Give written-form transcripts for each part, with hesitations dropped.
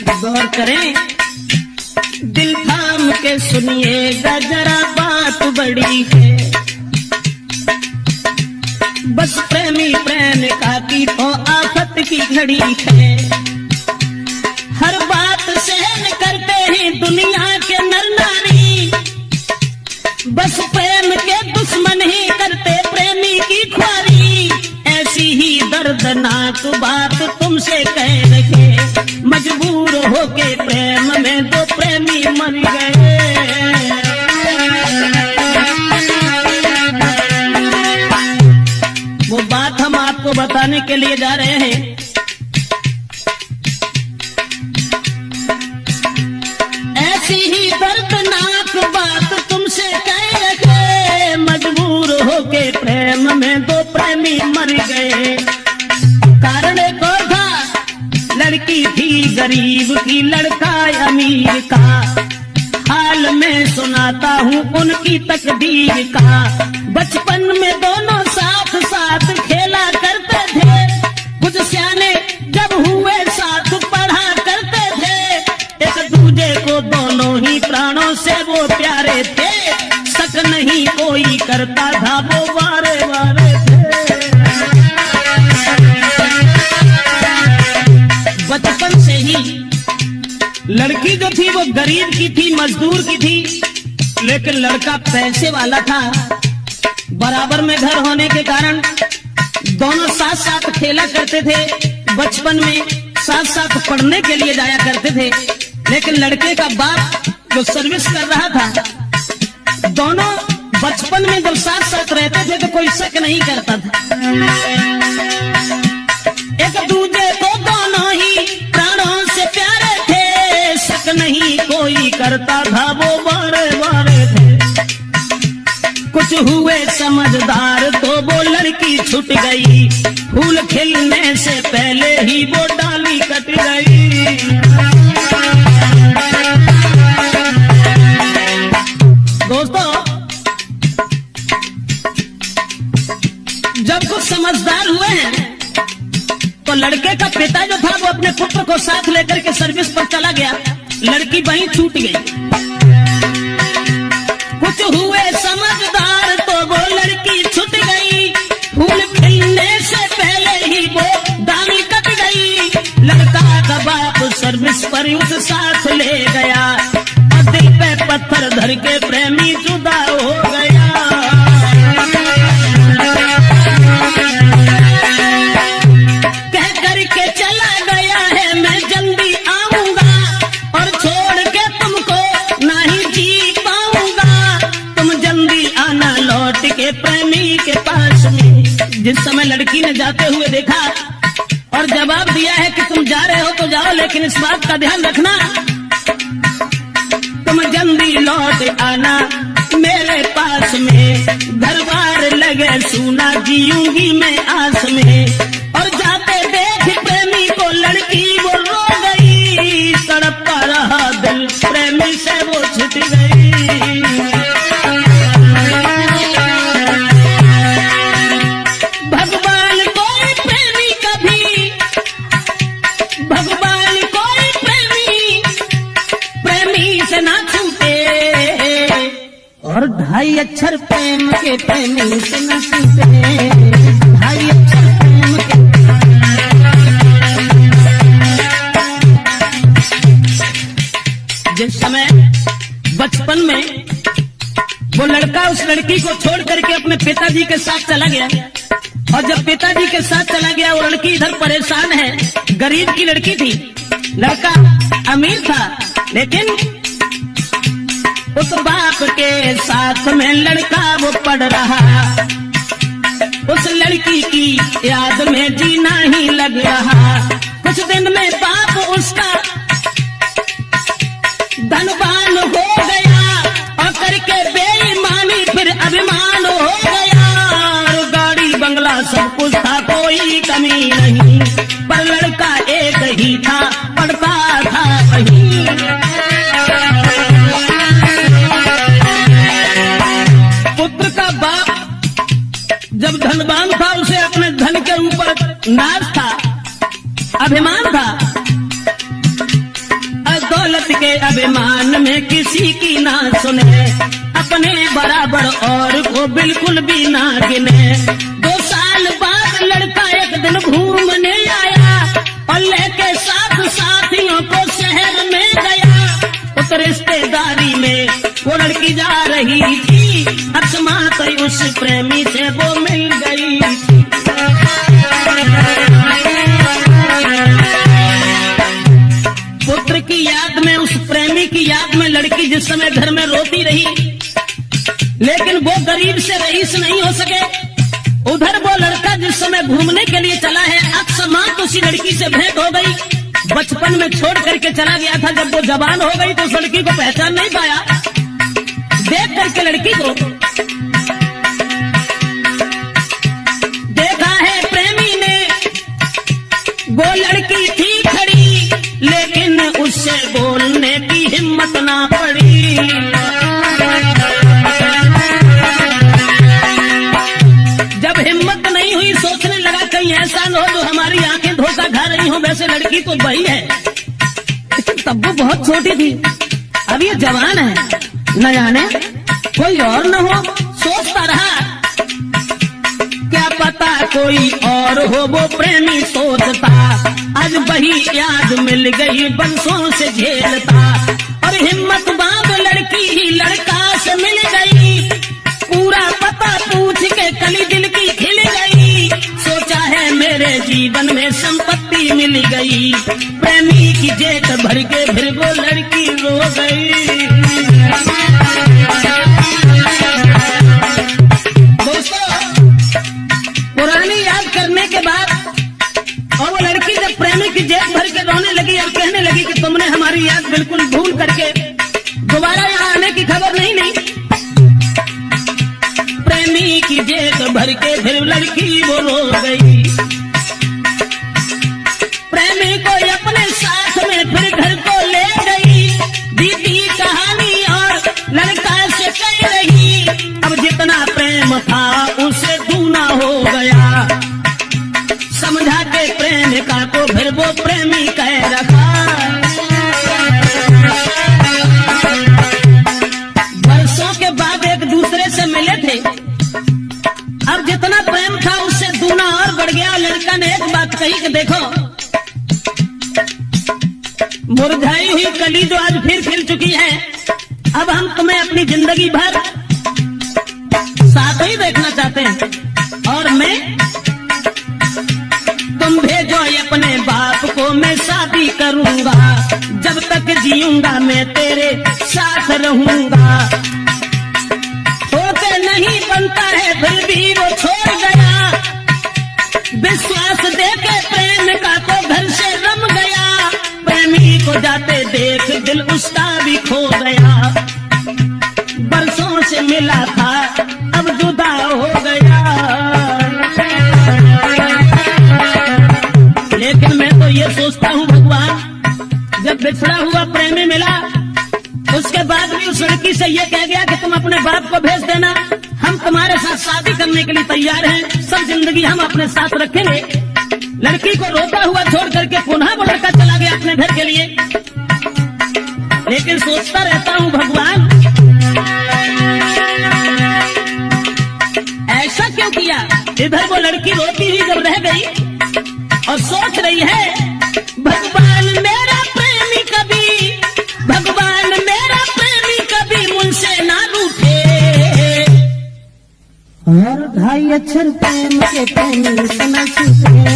गौर करें, दिल थाम के सुनिएगा जरा बात बड़ी है। बस प्रेमी प्रेमिका की तो आफत की घड़ी है। हर बात सहन करते हैं दुनिया के नर नारी, बस प्रेम के दुश्मन ही करते प्रेमी की ख्वारी। ऐसी ही दर्दनाक बात तुमसे कह रहे, मजबूर होके प्रेम में दो प्रेमी मर गए। वो बात हम आपको बताने के लिए जा रहे हैं। ऐसी ही दर्दनाक बात तुमसे कह रहे, मजबूर होके प्रेम में दो प्रेमी मर गए। कारण को था, लड़की थी गरीब की, लड़का अमीर का। हाल में सुनाता हूँ उनकी तकदीर का। बचपन में दोनों साथ साथ खेला करते थे, कुछ सियाने जब हुए साथ पढ़ा करते थे। एक दूजे को दोनों ही प्राणों से वो प्यारे थे, शक नहीं कोई करता था वो वारे वारे थे। बचपन से ही लड़की जो थी वो गरीब की थी, मजदूर की थी, लेकिन लड़का पैसे वाला था। बराबर में घर होने के कारण दोनों साथ साथ खेला करते थे। बचपन में साथ साथ पढ़ने के लिए जाया करते थे, लेकिन लड़के का बाप जो सर्विस कर रहा था, दोनों बचपन में जब साथ साथ रहते थे तो कोई शक नहीं करता था। एक दूजे को दोनों ही प्राणों से प्यारे थे, शक नहीं कोई करता था वो बारे बारे थे। कुछ हुए समझदार तो वो लड़की छूट गई, फूल खिलने से पहले ही वो डाली कट गई। दोस्तों, जब कुछ समझदार हुए हैं तो लड़के का पिता जो था वो अपने पुत्र को साथ लेकर के सर्विस पर चला गया, लड़की वहीं छूट गई। कुछ हुए समझदार तो वो लड़की छूट गई, फूल खिलने से पहले ही वो डाली कट गई। लड़का का बाप सर्विस पर उस साथ ले गया, और दिल पे पत्थर धर के प्रेमी जुदा हो गया। कह करके चला गया है मैं जल्दी आऊंगा, और छोड़ के तुमको नहीं जी पाऊंगा। तुम जल्दी आना लौट के प्रेमी के पास में। जिस समय लड़की ने जाते हुए देखा और जवाब दिया है कि तुम जा रहे हो तो जाओ, लेकिन इस बात का ध्यान रखना तुम जल्दी लौट आना मेरे पास में। घर बार लगे सूना जीऊंगी मैं आस में। और जाते देख प्रेमी को लड़की वो रो गई, तड़पता रहा दिल प्रेमी से वो छूट गई। भगवान कोई प्रेमी कभी, भगवान कोई प्रेमी प्रेमी से ना छूटे, और 2.5 अक्षर प्रेम के प्रेमी से ना छूटे। 2.5 अक्षर प्रेम के। जिस समय बचपन में वो लड़का उस लड़की को छोड़ करके अपने पिताजी के साथ चला गया, और जब पिताजी के साथ चला गया वो लड़की इधर परेशान है। गरीब की लड़की थी, लड़का अमीर था, लेकिन उस बाप के साथ में लड़का वो पढ़ रहा। उस लड़की की याद में जीना ही लग रहा। कुछ दिन में बाप उसका धनवान हो गया, और करके बेईमानी फिर अभिमान हो गया। और गाड़ी बंगला सब कुछ था, कोई कमी नहीं, पर लड़का एक ही था, पढ़ता था वहीं। पुत्र का बाप जब धनवान था, उसे अपने धन के ऊपर नाज था, अभिमान था, औरत के अभिमान में किसी की ना सुने, अपने बराबर और को बिल्कुल भी ना गिने। 2 साल बाद लड़का एक दिन घूमने आया और लेके 7 साथियों को शहर में गया। उस रिश्तेदारी में वो लड़की जा रही थी, अकस्मात उस प्रेमी से वो मिल गई। पुत्र की याद में, उस प्रेमी की याद में लड़की जिस समय घर में रोती रही, लेकिन वो गरीब से रईस नहीं हो सके। उधर वो लड़का जिस समय घूमने के लिए चला है, अकस्मात उसी लड़की से भेंट हो गई। बचपन में छोड़ करके चला गया था, जब वो जवान हो गई तो उस लड़की को पहचान नहीं पाया। देख करके लड़की को देखा है प्रेमी ने, वो लड़की थी खड़ी, लेकिन उससे बोलने की हिम्मत ना पड़ी। जब हिम्मत नहीं हुई, सोचने लगा कहीं ऐसा न हो जो हमारी आंखें धोखा खा रही हो। वैसे लड़की तो वही है, लेकिन तब वो बहुत छोटी थी, अब ये जवान है, न जाने कोई और न हो। सोचता रहा, क्या पता कोई और हो, वो प्रेमी सोचता। आज वही याद मिल गई, बरसों से झेलता, और हिम्मत बांध लड़की ही लड़का से मिल गई। पूरा पता पूछ के कली दिल की खिल गई, सोचा है मेरे जीवन में संपत्ति मिल गई। प्रेमी की जेब भर के फिर वो लड़की रो गई। पुरानी याद करने के बाद और वो लड़की जब प्रेमी की जेब भर के रोने लगी और कहने लगी कि तुमने हमारी याद बिल्कुल भूल करके दोबारा यहाँ आने की खबर नहीं ली। प्रेमी की जेब भर के फिर लड़की वो रो गई। प्रेमी को अपने साथ में फिर घर को ले गई, बीती कहानी और लड़का से कह रही। अब जितना प्रेम था उसे दूना हो गया, समझा के प्रेमिका को फिर वो प्रेमी कह रखा। वर्षों के बाद एक दूसरे से मिले थे, अब जितना प्रेम था उससे दूना और बढ़ गया। लड़का ने एक बात कही कि देखो, मुरझाई हुई कली जो आज फिर खिल चुकी है, अब हम तुम्हें अपनी जिंदगी भर साथ ही देखना चाहते हैं, और मैं तुम भेजो अपने बाप को, मैं शादी करूंगा, जब तक जीऊंगा मैं तेरे साथ रहूंगा। होते नहीं बनता है फिर भी वो छोड़ गया, विश्वास देके प्रेम का तो घर से रम गया। प्रेमी को जाते देख दिल उसका भी खो गया, बरसों से मिला था अब जुदा हो गया। लेकिन मैं तो ये सोचता हूँ भगवान, जब बिछड़ा हुआ प्रेमी मिला, उसके बाद भी उस लड़की से ये कह गया कि तुम अपने बाप को भेज देना, हम तुम्हारे साथ शादी करने के लिए तैयार हैं, सब जिंदगी हम अपने साथ रखेंगे। लड़की को रोता हुआ छोड़ करके पुनः वो लड़का चला गया अपने घर के लिए। लेकिन सोचता रहता हूँ भगवान, ऐसा क्यों किया। इधर वो लड़की रोती हुई जब रह गई और सोच रही है, भगवान मेरा प्रेमी कभी, भगवान मेरा प्रेमी कभी मुझसे ना रूठे। और ढाई अक्षर प्रेम के प्रेमी से न छूटे।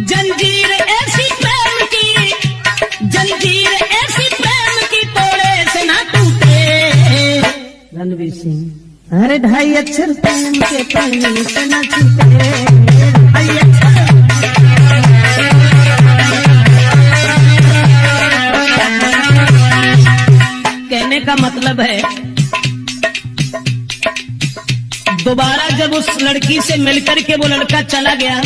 जंजीर ऐसी प्रेम की, जंजीर ऐसी प्रेम की तोड़े से ना टूटे। रणवीर सिंह। अरे ढाई अक्षर प्रेम के प्रेमी से न छूटे। ढाई अक्षर कहने का मतलब है, दोबारा जब उस लड़की से मिलकर के वो लड़का चला गया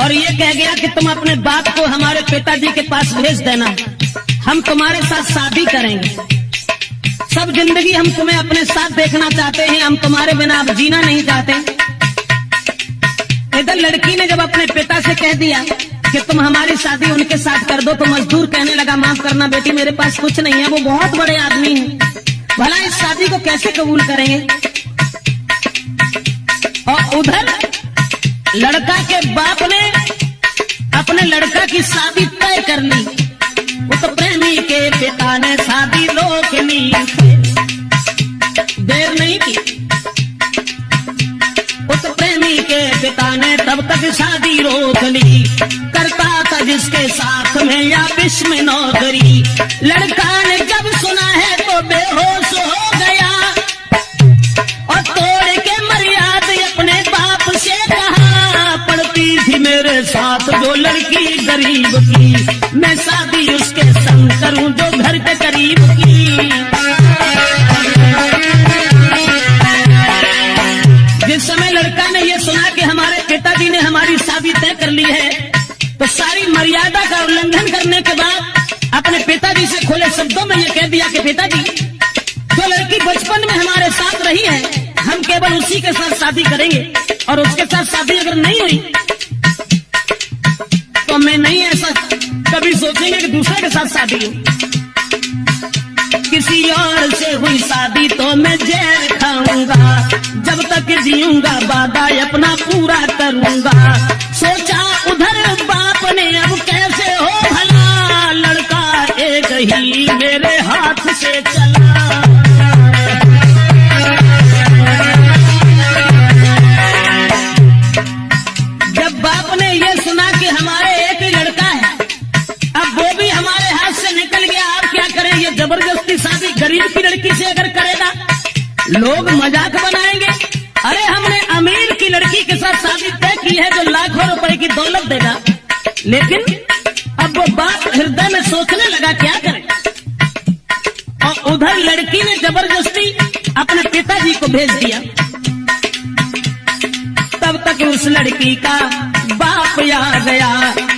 और ये कह गया कि तुम अपने बाप को हमारे पिताजी के पास भेज देना, हम तुम्हारे साथ शादी करेंगे, सब जिंदगी हम तुम्हें अपने साथ देखना चाहते हैं, हम तुम्हारे बिना अब जीना नहीं चाहते। इधर लड़की ने जब अपने पिता से कह दिया कि तुम हमारी शादी उनके साथ कर दो, तो मजदूर कहने लगा माफ करना बेटी, मेरे पास कुछ नहीं है, वो बहुत बड़े आदमी हैं, भला इस शादी को कैसे कबूल करेंगे। और उधर लड़का के बाप ने अपने लड़का की शादी तय कर ली। वो तो प्रेमी के पिता ने शादी रोक ली, देर नहीं की। वो तो प्रेमी के पिता ने तब तक शादी रोक ली। करता था जिसके साथ में या विष में नौकरी। लड़का ने जब सुना है तो बेहोश हो गया और तोड़ के मर्यादा अपने बाप से कहा, पड़ती थी मेरे साथ जो लड़की गरीब की, मैं शादी उसके संग करूं जो घर के करीब की। जिस समय लड़का ने यह सुना कि हमारे पिताजी ने हमारी शादी तय कर ली है, तो सारी मर्यादा का उल्लंघन करने के बाद अपने पिताजी से खुले शब्दों में यह कह दिया कि पिताजी, जो लड़की बचपन में हमारे साथ रही है, हम केवल उसी के साथ शादी करेंगे, और उसके साथ शादी अगर नहीं हुई तो मैं नहीं ऐसा कभी सोचेंगे कि दूसरे के साथ शादी हो। किसी और से हुई शादी तो मैं जहर खाऊंगा, जब तक जीऊंगा वादा अपना पूरा करूंगा। सोचा उधर बाप ने अब कैसे हो भला, लड़का एक ही मेरे हाथ से चला। जब बाप ने यह सुना कि हमारे एक ही लड़का है, अब वो भी हमारे हाथ से निकल गया, आप क्या करें। ये जबरदस्ती शादी गरीब की लड़की से अगर करेगा लोग मजाक बनाएंगे। अरे हमने अमीर की लड़की के साथ शादी तय की है जो लाखों रुपए की दौलत देगा। लेकिन अब वो बाप हृदय में सोचने लगा क्या करे, और उधर लड़की ने जबरदस्ती अपने पिताजी को भेज दिया। तब तक उस लड़की का बाप आ गया,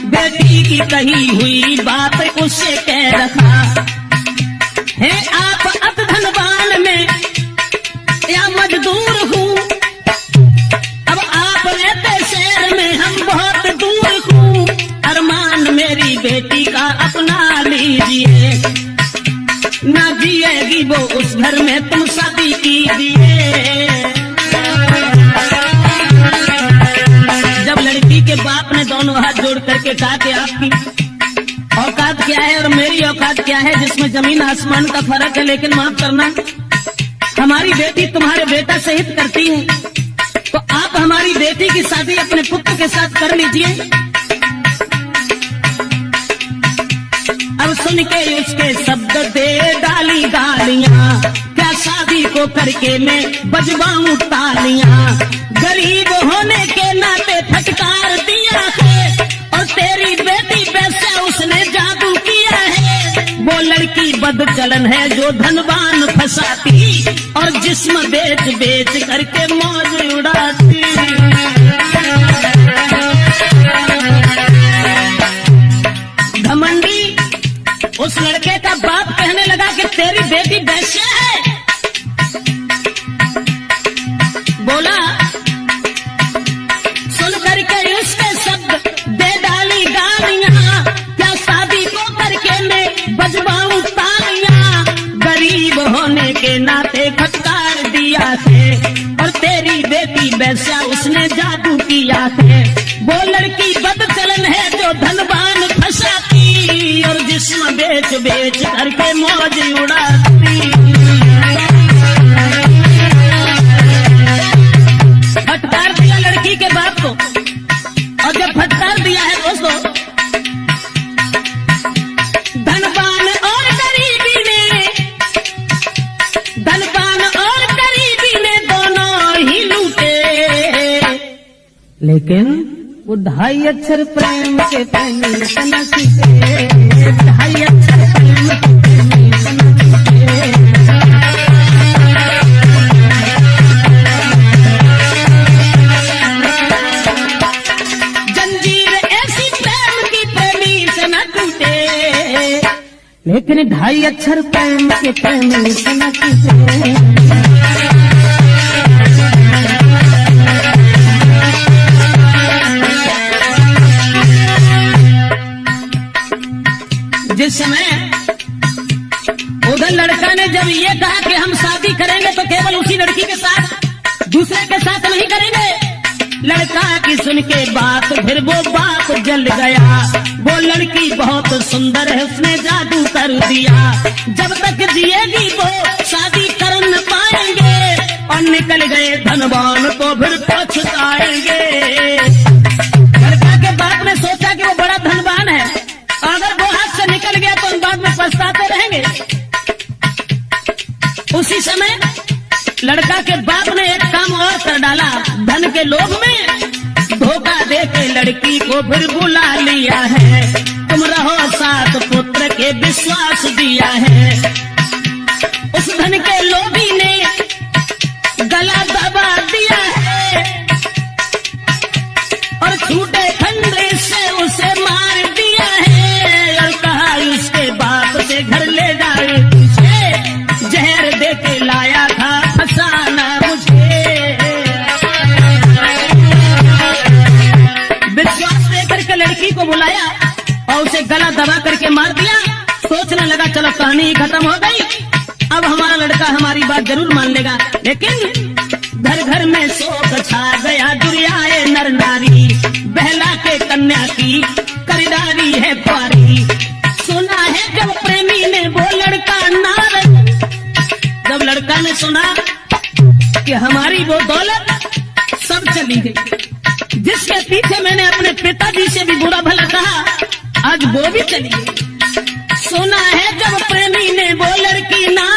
बेटी की कही हुई बात उससे कह रहा है, आप अत धनवान में या मजदूर हूँ, अब आप रहते शहर में हम बहुत दूर हूँ, अरमान मेरी बेटी का अपना लीजिए, ना जिएगी वो उस घर में तुम शादी कीजिए। जब लड़की के बाप ने दोनों हाथ जोड़ करके कहा कि आपकी औकात क्या है और मेरी औकात क्या है, जिसमें जमीन आसमान का फर्क है, लेकिन माफ करना हमारी बेटी तुम्हारे बेटा से हित करती है, तो आप हमारी बेटी की शादी अपने पुत्र के साथ कर लीजिए। अब सुन के उसके शब्द दे डाली गालियां, क्या शादी को करके मैं बजवाऊं तालियां, गरीब होने के नाते फटकार दिया है, और तेरी बेटी वैसे उसने जादू किया है। वो लड़की बदचलन है जो धनवान फंसाती, और जिस्म बेच बेच करके मौज उड़ाती। घमंडी उस लड़के का बाप कहने लगा कि तेरी बेटी वैश्या है। बोला सुन करके उसके शब्द दे डाली गालियां, क्या शादी को करके मैं बजवाऊं तालियां, गरीब होने के नाते फटकार दिया है, और तेरी बेटी वैश्या उसने जादू किया है। वो लड़की बदचलन है जो धनवान फंसाती, और जिस्म बेच बेच करके मौज उड़ाती। फटकार दिया लड़की के बाप को, और जब फटकार दिया है दोस्तों, धनवान और गरीबी ने, धनवान और गरीबी ने दोनों ही लूटे, लेकिन वो 2.5 अक्षर प्रेम के प्रेमी तना सीखे, 2.5 अक्षर प्रेम के प्रेमी तना सीखे। जंजीर ऐसी प्रेम की प्रेमी से न टूटे, लेकिन 2.5 अक्षर प्रेम के प्रेमी से न टूटे। दूसरे के साथ नहीं करेंगे। लड़का की सुन के बात फिर वो बाप जल गया। वो लड़की बहुत सुंदर है, उसने जादू कर दिया। जब तक जिएगी वो शादी कर न पाएंगे, और निकल गए धनवान तो फिर पछताएंगे। लड़का के बाप ने सोचा कि वो बड़ा धनवान है, अगर वो हाथ से निकल गया तो बाद में पछताते रहेंगे। उसी समय लड़का के बाप ने एक काम और कर डाला। धन के लोभ में धोखा दे के लड़की को फिर बुला लिया है। तुम रहो साथ, पुत्र के विश्वास दिया है। उस धन के लोभी ने गला दबा दिया है, और छूटे खंडे से उसे मार दिया है। और कहा उसके बाप से घर ले जाए, तुझे जहर दे के लाया था फसाना मुझे। विश्वास देकर के लड़की को बुलाया और उसे गला दबा करके मार दिया। सोचने लगा चलो कहानी ही खत्म हो गई, अब हमारा लड़का हमारी बात जरूर मान लेगा। लेकिन घर घर में शोक छा गया, दुरियाए नर नारी, बहला के कन्या की खरीदारी है प्यारी। सुना है जब प्रेमी ने वो लड़का नारद, जब लड़का ने सुना कि हमारी वो दौलत सब चली गई, जिसके पीछे मैंने अपने पिताजी से भी बुरा भला कहा, आज वो भी चली गई। सुना है जब प्रेमी ने वो लड़की ना